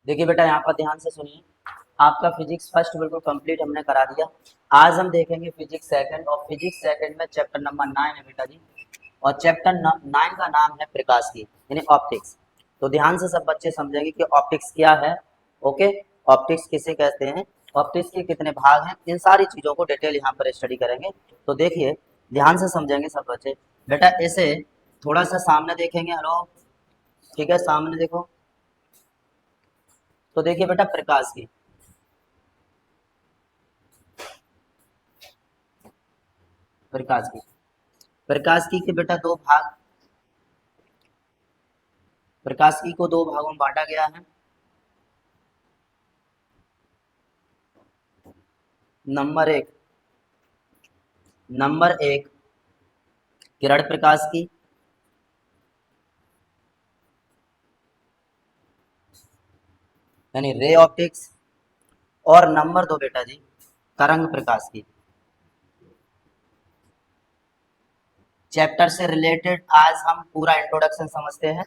देखिए बेटा यहाँ पर ध्यान से सुनिए। आपका फिजिक्स फर्स्ट बिल्कुल कंप्लीट हमने करा दिया। आज हम देखेंगे फिजिक्स सेकंड, और फिजिक्स सेकंड में चैप्टर नंबर 9 है बेटा जी। और चैप्टर 9 का नाम है प्रकाश की यानी ऑप्टिक्स। तो ध्यान से सब बच्चे समझेंगे कि ऑप्टिक्स क्या है। ओके, ऑप्टिक्स किसे कहते हैं, ऑप्टिक्स के कितने भाग हैं, इन सारी चीज़ों को डिटेल यहाँ पर स्टडी करेंगे। तो देखिए ध्यान से समझेंगे सब बच्चे। बेटा इसे थोड़ा सा सामने देखेंगे। हेलो, ठीक है, सामने देखो। तो देखिए बेटा प्रकाश की, प्रकाश की, प्रकाश की के बेटा दो भाग, प्रकाश की को दो भागों में बांटा गया है। नंबर एक, नंबर एक किरण प्रकाश की, यानी रे ऑप्टिक्स। और नंबर दो बेटा जी तरंग प्रकाश की। चैप्टर से रिलेटेड आज हम पूरा इंट्रोडक्शन समझते हैं,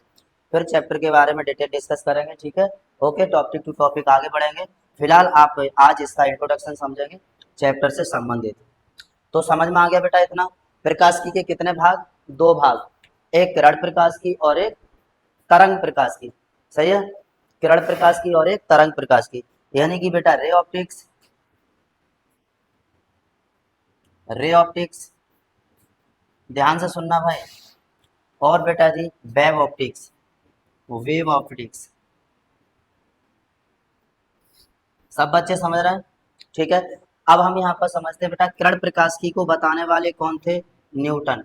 फिर चैप्टर के बारे में डिटेल डिस्कस करेंगे, ठीक है। ओके, टॉपिक टू टॉपिक आगे बढ़ेंगे। फिलहाल आप आज इसका इंट्रोडक्शन समझेंगे चैप्टर से संबंधित। तो समझ में आ गया बेटा इतना। प्रकाश की के कितने भाग, दो भाग, एक किरण प्रकाश की और एक तरंग प्रकाश की। सही है, किरण प्रकाश की और एक तरंग प्रकाश की, यानी कि बेटा रे ऑप्टिक्स, रे ऑप्टिक्स, ध्यान से सुनना भाई। और बेटा जी वेव ऑप्टिक्स, वेव ऑप्टिक्स। सब बच्चे समझ रहे हैं, ठीक है। अब हम यहाँ पर समझते हैं बेटा किरण प्रकाश की को बताने वाले कौन थे, न्यूटन।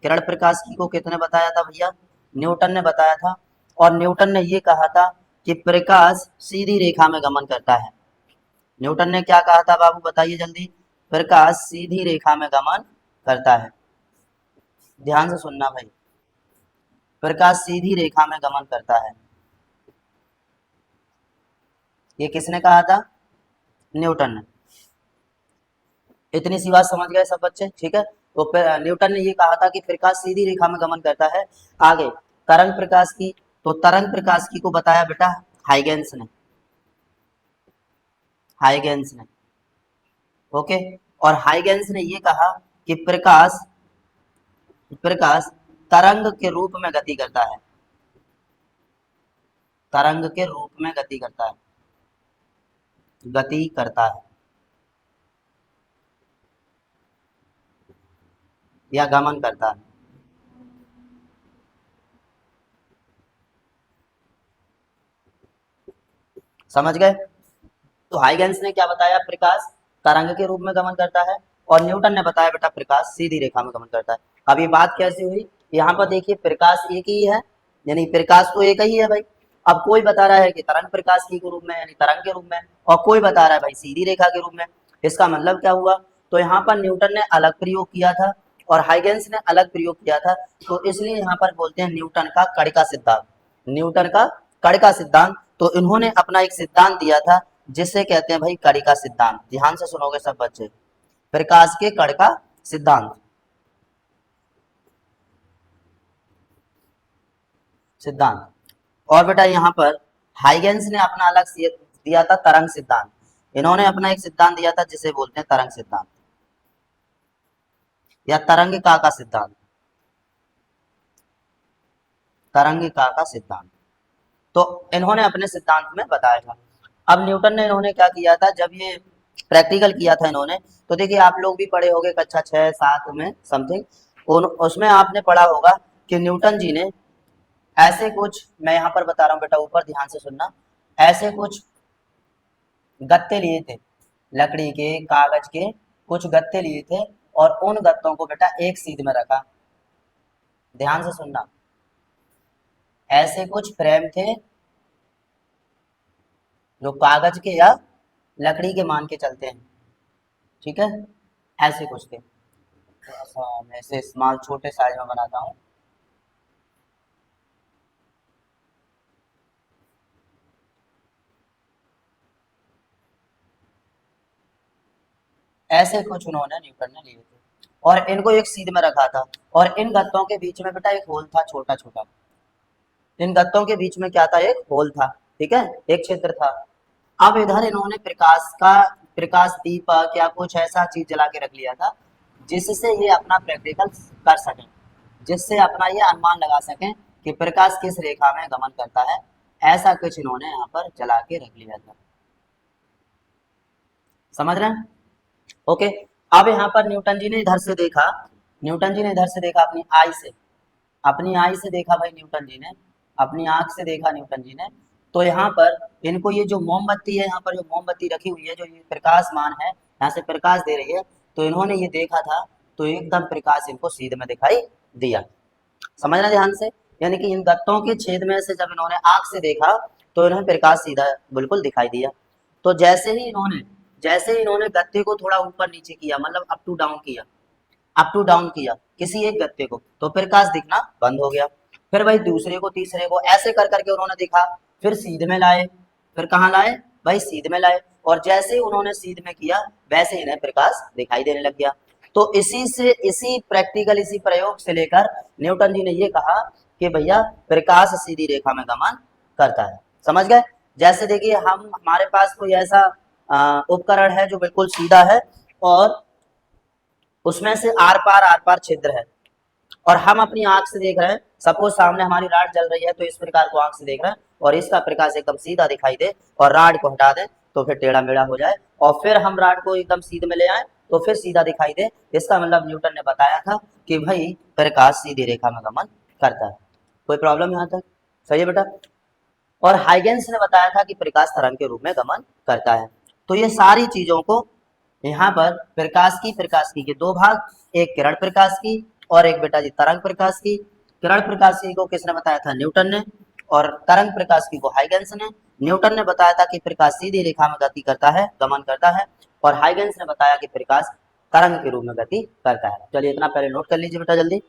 किरण प्रकाश की को किसने बताया था भैया, न्यूटन ने बताया था। और न्यूटन ने ये कहा था कि प्रकाश सीधी रेखा में गमन करता है। न्यूटन ने क्या कहा था बाबू, बताइए जल्दी। प्रकाश सीधी रेखा में गमन करता है। ध्यान से सुनना भाई, प्रकाश सीधी रेखा में गमन करता है, ये किसने कहा था, न्यूटन ने। इतनी सी बात समझ गए सब बच्चे, ठीक है। तो न्यूटन ने ये कहा था कि प्रकाश सीधी रेखा में गमन करता है। आगे तरंग प्रकाश की, तो तरंग प्रकाश की को बताया बेटा हाइगेंस ने, हाइगेंस ने। ओके, और हाइगेंस ने ये कहा कि प्रकाश, प्रकाश तरंग के रूप में गति करता है, तरंग के रूप में गति करता है, गति करता है या गमन करता है। समझ गए। तो हाइगेंस ने क्या बताया, प्रकाश तरंग के रूप में गमन करता है, और न्यूटन ने बताया बेटा प्रकाश सीधी रेखा में गमन करता है। अब ये बात कैसे हुई, यहाँ पर देखिए प्रकाश एक ही है, यानी प्रकाश तो एक ही है भाई। अब कोई बता रहा है कि तरंग प्रकाश के रूप में यानी तरंग के रूप में, और कोई बता रहा है भाई सीधी रेखा के रूप में। इसका मतलब क्या हुआ, तो यहाँ पर न्यूटन ने अलग प्रयोग किया था और हाइगेंस ने अलग प्रयोग किया था। तो इसलिए यहाँ पर बोलते हैं न्यूटन का कण का सिद्धांत, न्यूटन का कण का सिद्धांत। तो इन्होंने अपना एक सिद्धांत दिया था जिसे कहते हैं भाई कण का सिद्धांत। ध्यान से सुनोगे सब बच्चे, प्रकाश के कण का सिद्धांत, सिद्धांत। और बेटा यहाँ पर हाइगेंस ने अपना अलग दिया था तरंग सिद्धांत। इन्होंने अपना एक सिद्धांत दिया था जिसे बोलते हैं तरंग सिद्धांत या तरंगिका का सिद्धांत, तरंगिका का सिद्धांत। तो इन्होंने अपने सिद्धांत में बताया था। अब न्यूटन ने, इन्होंने क्या किया था जब ये प्रैक्टिकल किया था इन्होंने, तो देखिए आप लोग भी पढ़े होंगे कक्षा 6 7 में समथिंग, उसमें आपने पढ़ा होगा कि न्यूटन जी ने ऐसे कुछ, मैं यहाँ पर बता रहा हूँ बेटा, ऊपर ध्यान से सुनना, ऐसे कुछ गत्ते लिए थे, लकड़ी के कागज के कुछ गत्ते लिए थे, और उन गत्तों को बेटा एक सीध में रखा। ध्यान से सुनना, ऐसे कुछ फ्रेम थे जो कागज के या लकड़ी के मान के चलते हैं, ठीक है, ऐसे कुछ थे। थोड़ा सा मैं इसे स्मॉल छोटे साइज में बनाता हूँ। ऐसे कुछ उन्होंने न्यूटन ने लिए थे और इनको एक सीध में रखा था, और इन गत्तों के बीच में बेटा एक होल था छोटा छोटा। इन गत्तों के बीच में क्या था, एक होल था। ठीक है, एक क्षेत्र था। अब इधर इन्होंने प्रकाश दीपक या कुछ ऐसा चीज जला के रख लिया था जिससे ये अपना प्रैक्टिकल कर सकें, जिससे अपना ये अनुमान लगा सकें कि प्रकाश किस रेखा में गमन करता है। ऐसा कुछ इन्होंने यहाँ पर जला के रख लिया था, समझ रहे हैं? ओके। अब यहाँ पर न्यूटन जी ने इधर से देखा, न्यूटन जी ने इधर से देखा अपनी आई से, अपनी आई से देखा भाई न्यूटन जी ने, अपनी आंख से देखा न्यूटन जी ने। तो यहाँ पर इनको ये जो मोमबत्ती है, यहाँ पर जो मोमबत्ती रखी हुई है, जो ये प्रकाशमान है, यहाँ से प्रकाश दे रही है, तो इन्होंने ये देखा था, तो एकदम प्रकाश इनको सीधे में दिखाई दिया। समझना ध्यान से, यानी कि इन गत्तों के छेद में से जब इन्होंने आंख से देखा तो इन्हें प्रकाश सीधा बिल्कुल दिखाई दिया। तो जैसे ही इन्होंने गत्ते को थोड़ा ऊपर नीचे किया, मतलब अप टू डाउन किया किसी एक गत्ते को, तो प्रकाश दिखना बंद हो गया। फिर भाई दूसरे को, तीसरे को, ऐसे कर करके उन्होंने देखा, फिर सीध में लाए, फिर कहाँ लाए भाई, सीध में लाए, और जैसे ही उन्होंने सीध में किया वैसे इन्हें प्रकाश दिखाई देने लग गया। तो इसी प्रयोग से लेकर न्यूटन जी ने ये कहा कि भैया प्रकाश सीधी रेखा में गमन करता है। समझ गए? जैसे देखिए हमारे पास कोई ऐसा उपकरण है जो बिल्कुल सीधा है और उसमें से आर पार छिद्र है, और हम अपनी आंख से देख रहे हैं, सपोज सामने हमारी राड जल रही है, तो इस प्रकार को आंख से देख रहे हैं और इसका प्रकाश एकदम सीधा दिखाई दे और राड को हटा दें तो फिर टेढ़ा मेढ़ा हो जाए, और फिर हम राड को एकदम सीधे में ले आए तो फिर सीधा दिखाई दे। इसका मतलब न्यूटन ने बताया था कि भाई प्रकाश सीधी रेखा में गमन करता है। कोई प्रॉब्लम यहाँ तक? सही है बेटा। और हाइगेंस ने बताया था कि प्रकाश तरंग के रूप में गमन करता है। तो ये सारी चीजों को यहाँ पर प्रकाश की के दो भाग, एक किरण प्रकाश की और एक बेटा जी तरंग प्रकाश की। किरण प्रकाश की को किसने बताया था? न्यूटन ने। और तरंग प्रकाश की को हाइगेंस ने। न्यूटन ने बताया था कि प्रकाश सीधी रेखा में गति करता है, गमन करता है, और हाइगेंस ने बताया कि प्रकाश तरंग के रूप में गति करता है। चलिए इतना पहले नोट कर लीजिए बेटा जल्दी।